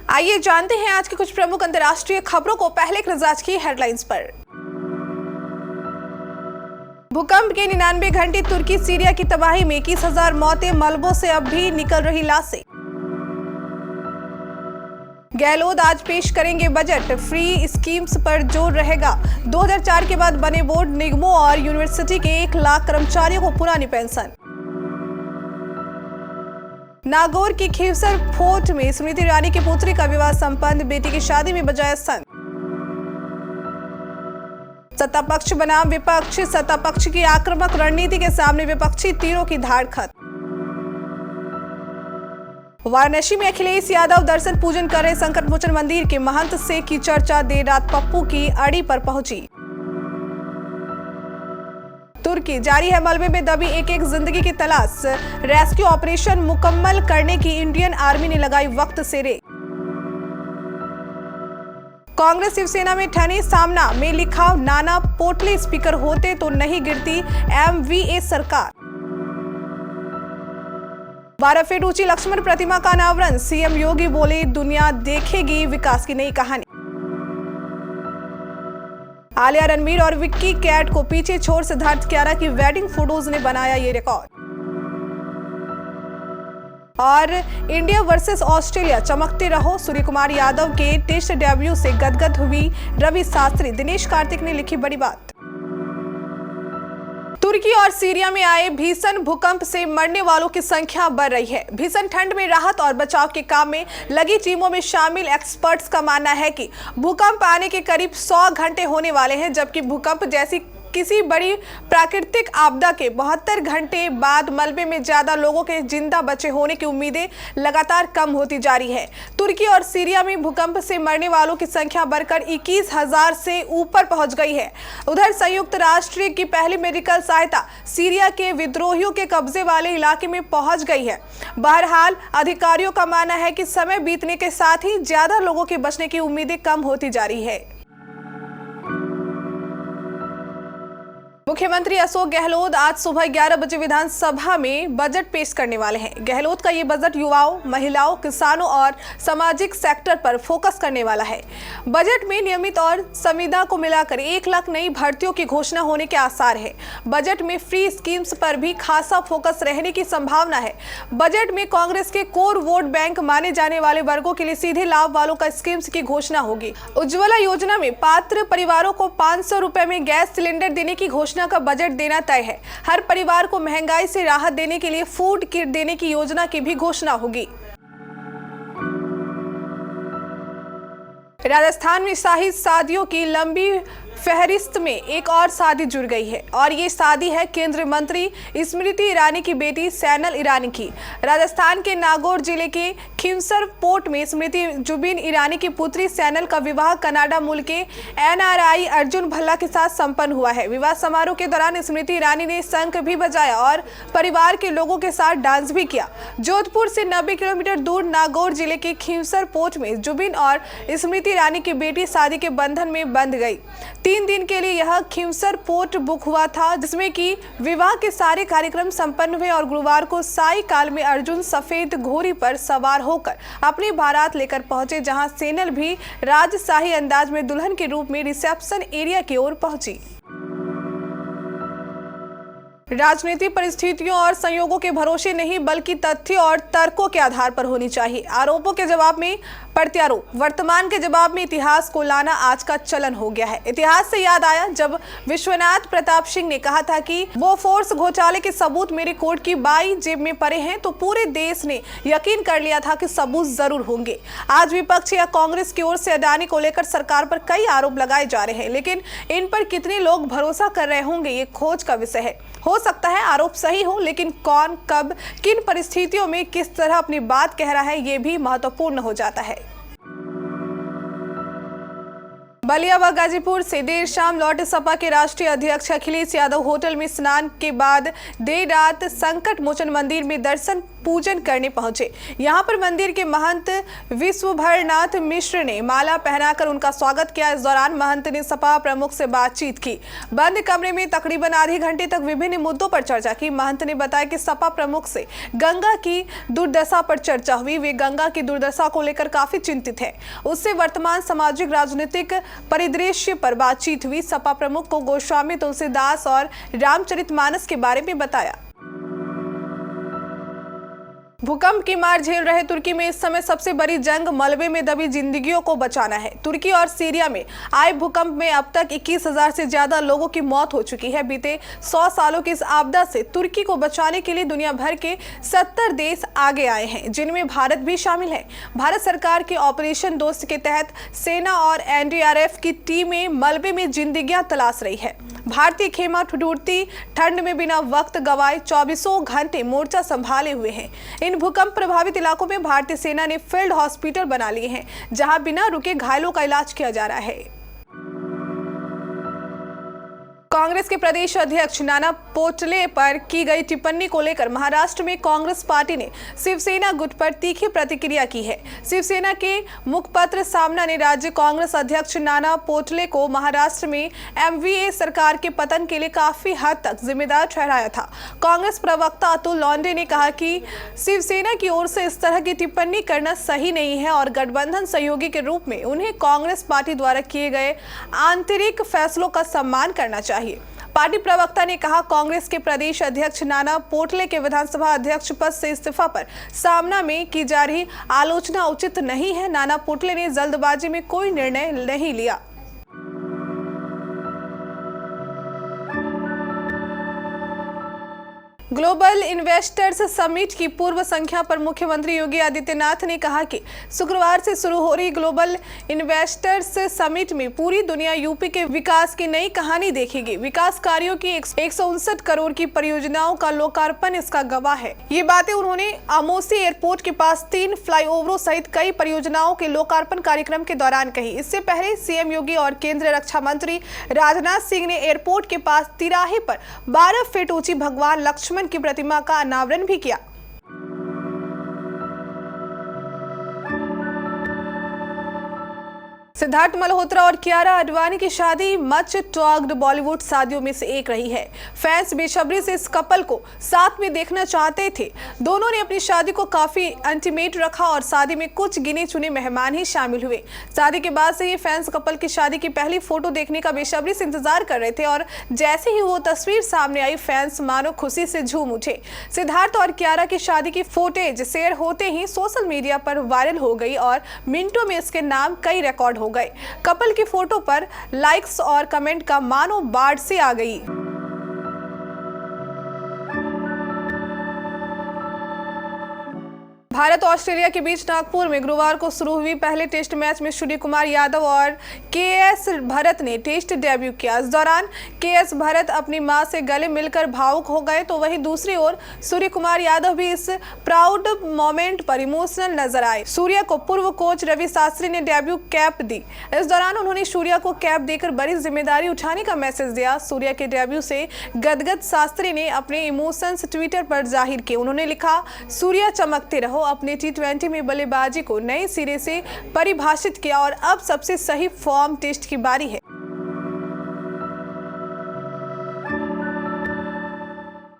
आइए जानते हैं आज की कुछ प्रमुख अंतर्राष्ट्रीय खबरों को। पहले एक नजर की हेडलाइंस पर। भूकंप के 99 घंटे, तुर्की सीरिया की तबाही में 21,000 मौतें, मलबों से अब भी निकल रही लाशें। गहलोत आज पेश करेंगे बजट, फ्री स्कीम्स पर जोर रहेगा। 2004 के बाद बने बोर्ड, निगमों और यूनिवर्सिटी के 1 लाख कर्मचारियों को पुरानी पेंशन। नागौर की खीवसर फोर्ट में स्मृति ईरानी की पुत्री का विवाह संपन्न, बेटी की शादी में बजाया संग। सत्ता पक्ष बनाम विपक्ष, सत्ता पक्ष की आक्रामक रणनीति के सामने विपक्षी तीरों की धार खत्म। वाराणसी में अखिलेश यादव दर्शन पूजन कर रहे संकट मोचन मंदिर के महंत से की चर्चा, देर रात पप्पू की अड़ी पर पहुंची। तुर्की जारी है मलबे में दबी एक जिंदगी की तलाश, रेस्क्यू ऑपरेशन मुकम्मल करने की इंडियन आर्मी ने लगाई वक्त से रेख। कांग्रेस शिवसेना में ठने सामना में लिखा, नाना पोटले स्पीकर होते तो नहीं गिरती MVA सरकार। 12 फीट ऊंची लक्ष्मण प्रतिमा का अनावरण, CM योगी बोले दुनिया देखेगी विकास की नई कहानी। आलिया, रणबीर और विक्की कैट को पीछे छोड़ सिद्धार्थ कियारा की वेडिंग फोटोज ने बनाया ये रिकॉर्ड। और इंडिया वर्सेस ऑस्ट्रेलिया, चमकते रहो, सूर्यकुमार यादव के टेस्ट डेब्यू से गदगद हुई रवि शास्त्री, दिनेश कार्तिक ने लिखी बड़ी बात। तुर्की और सीरिया में आए भीषण भूकंप से मरने वालों की संख्या बढ़ रही है। भीषण ठंड में राहत और बचाव के काम में लगी टीमों में शामिल एक्सपर्ट्स का मानना है कि भूकंप आने के करीब 100 घंटे होने वाले हैं, जबकि भूकंप जैसी किसी बड़ी प्राकृतिक आपदा के 72 घंटे बाद मलबे में ज्यादा लोगों के जिंदा बचे होने की उम्मीदें लगातार कम होती जा रही है। तुर्की और सीरिया में भूकंप से मरने वालों की संख्या बढ़कर 21,000 से ऊपर पहुंच गई है। उधर संयुक्त राष्ट्र की पहली मेडिकल सहायता सीरिया के विद्रोहियों के कब्जे वाले इलाके में पहुंच गई है। बहरहाल अधिकारियों का मानना है कि समय बीतने के साथ ही ज्यादा लोगों के बचने की उम्मीदें कम होती जा रही है। मुख्यमंत्री अशोक गहलोत आज सुबह 11 बजे विधानसभा में बजट पेश करने वाले हैं। गहलोत का ये बजट युवाओं, महिलाओं, किसानों और सामाजिक सेक्टर पर फोकस करने वाला है। बजट में नियमित और संविदा को मिलाकर 1 लाख नई भर्तियों की घोषणा होने के आसार है। बजट में फ्री स्कीम्स पर भी खासा फोकस रहने की संभावना है। बजट में कांग्रेस के कोर वोट बैंक माने जाने वाले वर्गों के लिए सीधे लाभ वालों का स्कीम्स की घोषणा होगी। उज्ज्वला योजना में पात्र परिवारों को 500 रुपए में गैस सिलेंडर देने की घोषणा का बजट देना तय है। हर परिवार को महंगाई से राहत देने के लिए फूड किट देने की योजना की भी घोषणा होगी। राजस्थान में शाही शादियों की लंबी फहरिस्त में एक और शादी जुड़ गई है और ये शादी है केंद्रीय मंत्री स्मृति ईरानी की बेटी सैनल ईरानी की। राजस्थान के नागौर जिले के खीवसर पोर्ट में स्मृति जुबिन ईरानी की पुत्री सैनल का विवाह कनाडा मूल के NRI अर्जुन भल्ला के साथ संपन्न हुआ है। विवाह समारोह के दौरान स्मृति ईरानी ने शंख भी बजाया और परिवार के लोगों के साथ डांस भी किया। जोधपुर से 90 किलोमीटर दूर नागौर जिले के खीवसर पोर्ट में जुबिन और स्मृति ईरानी की बेटी शादी के बंधन में बंध गई। 3 दिन के लिए यह खीवसर पोर्ट बुक हुआ था, जिसमें कि विवाह के सारे कार्यक्रम संपन्न हुए और गुरुवार को साई काल में अर्जुन सफेद घोड़ी पर सवार होकर अपनी बारात लेकर पहुंचे, जहां सैनल भी राजशाही अंदाज में दुल्हन के रूप में रिसेप्शन एरिया की ओर पहुंची। राजनीतिक परिस्थितियों और संयोगों के भरोसे नहीं, बल्कि तथ्य और तर्कों के आधार पर होनी चाहिए। आरोपों के जवाब में प्रत्यारोप, वर्तमान के जवाब में इतिहास को लाना आज का चलन हो गया है। इतिहास से याद आया जब विश्वनाथ प्रताप सिंह ने कहा था कि वो फोर्स घोटाले के सबूत मेरे कोर्ट की बाई जेब में पड़े हैं, तो पूरे देश ने यकीन कर लिया था कि सबूत जरूर होंगे। आज विपक्ष या कांग्रेस की ओर से अडानी को लेकर सरकार पर कई आरोप लगाए जा रहे हैं, लेकिन इन पर कितने लोग भरोसा कर रहे होंगे, ये खोज का विषय है। हो सकता है आरोप सही हो, लेकिन कौन, कब, किन परिस्थितियों में किस तरह अपनी बात कह रहा है, ये भी महत्वपूर्ण हो जाता है। बलिया व गाजीपुर से देर शाम लौटे सपा के राष्ट्रीय अध्यक्ष अखिलेश यादव होटल में स्नान के बाद देर रात संकट मोचन मंदिर में दर्शन पूजन करने पहुंचे। यहां पर मंदिर के महंत विश्वभरनाथ मिश्र ने माला पहनाकर उनका स्वागत किया। इस दौरान महंत ने सपा प्रमुख से बातचीत की। बंद कमरे में तकरीबन आधे घंटे तक विभिन्न मुद्दों पर चर्चा की। महंत ने बताया कि सपा प्रमुख से गंगा की दुर्दशा पर चर्चा हुई। वे गंगा की दुर्दशा को लेकर काफी चिंतित हैं। उससे वर्तमान सामाजिक राजनीतिक परिदृश्य पर बातचीत हुई। सपा प्रमुख को गोस्वामी तुलसीदास और रामचरितमानस के बारे में बताया। भूकंप की मार झेल रहे तुर्की में इस समय सबसे बड़ी जंग मलबे में दबी जिंदगियों को बचाना है। तुर्की और सीरिया में आए भूकंप में अब तक 21,000 से ज्यादा लोगों की मौत हो चुकी है। बीते 100 सालों की इस आपदा से तुर्की को बचाने के लिए दुनिया भर के 70 देश आगे आए हैं, जिनमें भारत भी शामिल है। भारत सरकार के ऑपरेशन दोस्त के तहत सेना और एनडीआरएफ की टीमें मलबे में जिंदगियां तलाश रही है। भारतीय खेमा ठिठुरती ठंड में बिना वक्त गवाए 24 घंटे मोर्चा संभाले हुए हैं। इन भूकंप प्रभावित इलाकों में भारतीय सेना ने फील्ड हॉस्पिटल बना लिए हैं, जहां बिना रुके घायलों का इलाज किया जा रहा है। कांग्रेस के प्रदेश अध्यक्ष नाना पटोले पर की गई टिप्पणी को लेकर महाराष्ट्र में कांग्रेस पार्टी ने शिवसेना गुट पर तीखी प्रतिक्रिया की है। शिवसेना के मुखपत्र सामना ने राज्य कांग्रेस अध्यक्ष नाना पटोले को महाराष्ट्र में एमवीए सरकार के पतन के लिए काफी हद तक जिम्मेदार ठहराया था। कांग्रेस प्रवक्ता अतुल लॉन्डे ने कहा कि शिवसेना की ओर से इस तरह की टिप्पणी करना सही नहीं है और गठबंधन सहयोगी के रूप में उन्हें कांग्रेस पार्टी द्वारा किए गए आंतरिक फैसलों का सम्मान करना चाहिए। पार्टी प्रवक्ता ने कहा, कांग्रेस के प्रदेश अध्यक्ष नाना पटोले के विधानसभा अध्यक्ष पद से इस्तीफा पर सामना में की जा रही आलोचना उचित नहीं है। नाना पटोले ने जल्दबाजी में कोई निर्णय नहीं लिया। ग्लोबल इन्वेस्टर्स समिट की पूर्व संख्या पर मुख्यमंत्री योगी आदित्यनाथ ने कहा कि शुक्रवार से शुरू हो रही ग्लोबल इन्वेस्टर्स समिट में पूरी दुनिया यूपी के विकास की नई कहानी देखेगी। विकास कार्यों की 159 करोड़ की परियोजनाओं का लोकार्पण इसका गवाह है। ये बातें उन्होंने आमोसी एयरपोर्ट के पास 3 फ्लाईओवरों सहित कई परियोजनाओं के लोकार्पण कार्यक्रम के दौरान कही। इससे पहले सीएम योगी और केंद्रीय रक्षा मंत्री राजनाथ सिंह ने एयरपोर्ट के पास तिराहे पर 12 फीट ऊंची भगवान लक्ष्मण की प्रतिमा का अनावरण भी किया। सिद्धार्थ मल्होत्रा और कियारा आडवाणी की शादी मच टॉक्ड बॉलीवुड शादियों में से एक रही है। फैंस बेसब्री से इस कपल को साथ में देखना चाहते थे। दोनों ने अपनी शादी को काफी इंटीमेट रखा और शादी में कुछ गिने चुने मेहमान ही शामिल हुए। शादी के बाद से ही फैंस कपल की शादी की पहली फोटो देखने का बेसब्री से इंतजार कर रहे थे और जैसे ही वो तस्वीर सामने आई, फैंस मानो खुशी से झूम उठे। सिद्धार्थ और कियारा की शादी की फुटेज शेयर होते ही सोशल मीडिया पर वायरल हो गई और मिनटों में इसके नाम कई रिकॉर्ड हो गए। कपल की फोटो पर लाइक्स और कमेंट का मानो बाढ़ से आ गई। भारत और ऑस्ट्रेलिया के बीच नागपुर में गुरुवार को शुरू हुई पहले टेस्ट मैच में सूर्य कुमार यादव और केएस भरत ने टेस्ट डेब्यू किया। इस दौरान केएस भरत अपनी मां से गले मिलकर भावुक हो गए, तो वहीं दूसरी ओर सूर्य कुमार यादव भी इस प्राउड मोमेंट पर इमोशनल नजर आए। सूर्य को पूर्व कोच रवि शास्त्री ने डेब्यू कैप दी। इस दौरान उन्होंने सूर्य को कैप देकर बड़ी जिम्मेदारी उठाने का मैसेज दिया। सूर्य के डेब्यू से गदगद शास्त्री ने अपने इमोशंस ट्विटर पर जाहिर किए। उन्होंने लिखा, सूर्य चमकते रहो। अपने टी20 में बल्लेबाजी को नए सिरे से परिभाषित किया और अब सबसे सही फॉर्म टेस्ट की बारी है।